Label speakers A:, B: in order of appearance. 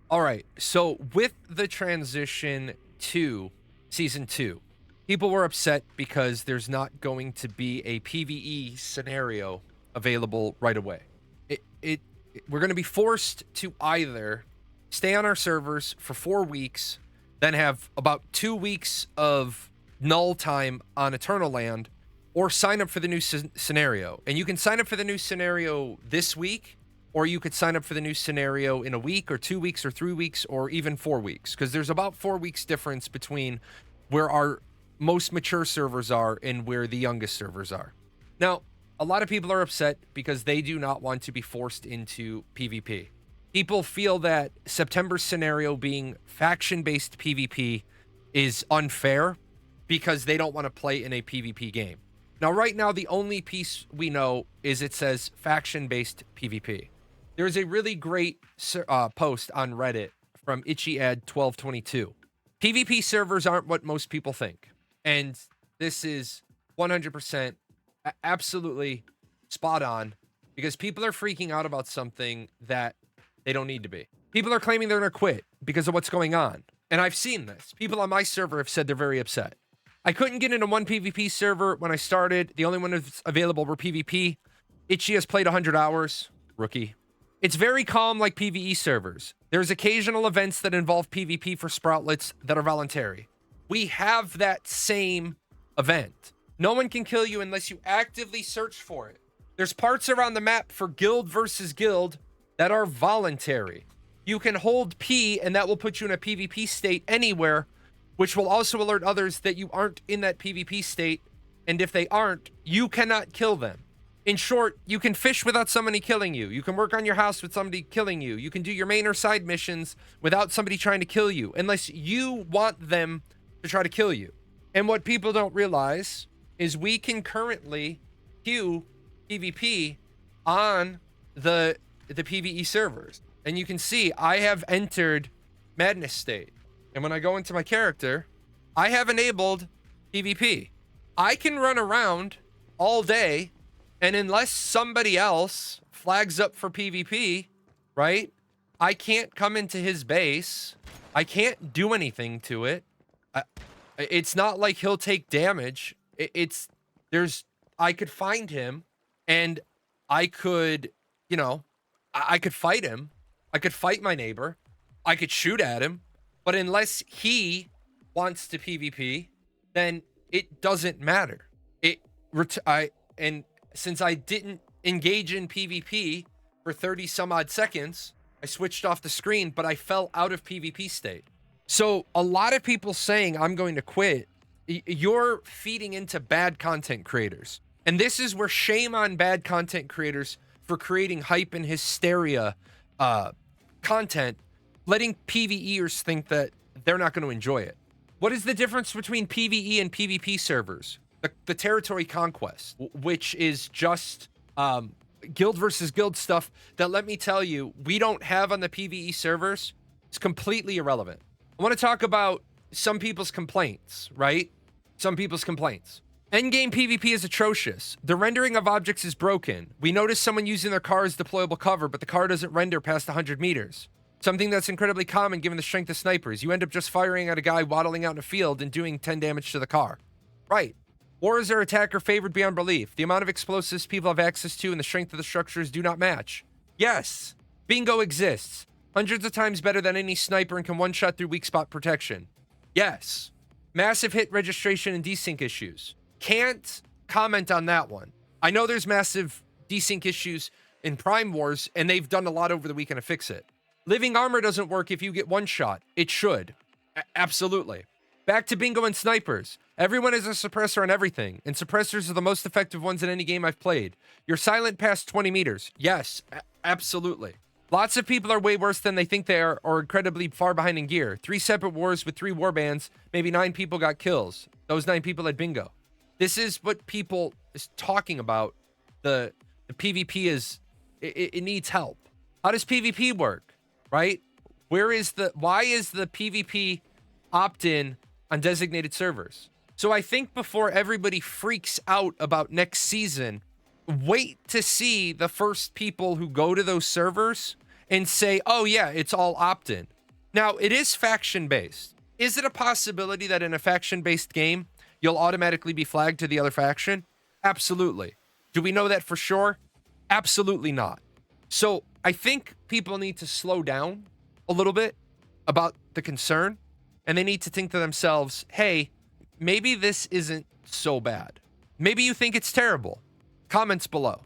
A: All right. So with the transition to season 2, people were upset because there's not going to be a PvE scenario available right away. We're going to be forced to either stay on our servers for 4 weeks, then have about 2 weeks of null time on Eternal Land, or sign up for the new scenario. And you can sign up for the new scenario this week, or you could sign up for the new scenario in a week or 2 weeks or 3 weeks or even 4 weeks, because there's about 4 weeks difference between where our most mature servers are and where the youngest servers are. Now, a lot of people are upset because they do not want to be forced into PvP. People feel that September scenario being faction-based PvP is unfair because they don't want to play in a PvP game. Now, right now, the only piece we know is it says faction-based PvP. There's a really great post on Reddit from ItchyAd1222. PvP servers aren't what most people think. And this is 100% absolutely spot on, because people are freaking out about something that they don't need to be. People are claiming they're going to quit because of what's going on. And I've seen this. People on my server have said they're very upset. I couldn't get into one PvP server when I started. The only one that's available were PvP. Itchy has played 100 hours. Rookie. It's very calm like PvE servers. There's occasional events that involve PvP for sproutlets that are voluntary. We have that same event. No one can kill you unless you actively search for it. There's parts around the map for guild versus guild that are voluntary. You can hold P and that will put you in a PvP state anywhere, which will also alert others that you aren't in that PvP state. And if they aren't, you cannot kill them. In short, you can fish without somebody killing you. You can work on your house with somebody killing you. You can do your main or side missions without somebody trying to kill you, unless you want them to try to kill you. And what people don't realize is we can currently queue PvP on the PvE servers. And you can see I have entered Madness State. And when I go into my character, I have enabled PvP. I can run around all day, and unless somebody else flags up for PvP, right? I can't come into his base. I can't do anything to it. It's not like he'll take damage. I could find him and I could, I could fight him. I could fight my neighbor. I could shoot at him. But unless he wants to PvP, then it doesn't matter. And since I didn't engage in PvP for 30 some odd seconds, I switched off the screen, but I fell out of PvP state. So a lot of people saying I'm going to quit, you're feeding into bad content creators. And this is where shame on bad content creators for creating hype and hysteria content, letting PvEers think that they're not going to enjoy it. What is the difference between PvE and PvP servers? The territory conquest, which is just guild versus guild stuff that, let me tell you, we don't have on the PvE servers. It's completely irrelevant. I want to talk about some people's complaints, right? Some people's complaints. Endgame PvP is atrocious. The rendering of objects is broken. We notice someone using their car as deployable cover, but the car doesn't render past 100 meters. Something that's incredibly common given the strength of snipers. You end up just firing at a guy waddling out in a field and doing 10 damage to the car. Right. War is their attacker favored beyond belief. The amount of explosives people have access to and the strength of the structures do not match. Yes. Bingo exists. Hundreds of times better than any sniper and can one-shot through weak spot protection. Yes. Massive hit registration and desync issues. Can't comment on that one. I know there's massive desync issues in Prime Wars, and they've done a lot over the weekend to fix it. Living armor doesn't work if you get one shot. It should. Absolutely. Back to bingo and snipers. Everyone is a suppressor on everything, and suppressors are the most effective ones in any game I've played. You're silent past 20 meters. Yes, absolutely. Lots of people are way worse than they think they are, or incredibly far behind in gear. 3 separate wars with 3 warbands, maybe 9 people got kills. Those 9 people had bingo. This is what people is talking about. The PvP is, it needs help. How does PvP work, right? Why is the PvP opt-in on designated servers? So I think before everybody freaks out about next season, wait to see the first people who go to those servers and say, oh yeah, it's all opt-in. Now, it is faction-based. Is it a possibility that in a faction-based game, you'll automatically be flagged to the other faction? Absolutely. Do we know that for sure? Absolutely not. So I think people need to slow down a little bit about the concern, and they need to think to themselves, hey, maybe this isn't so bad. Maybe you think it's terrible. Comments below.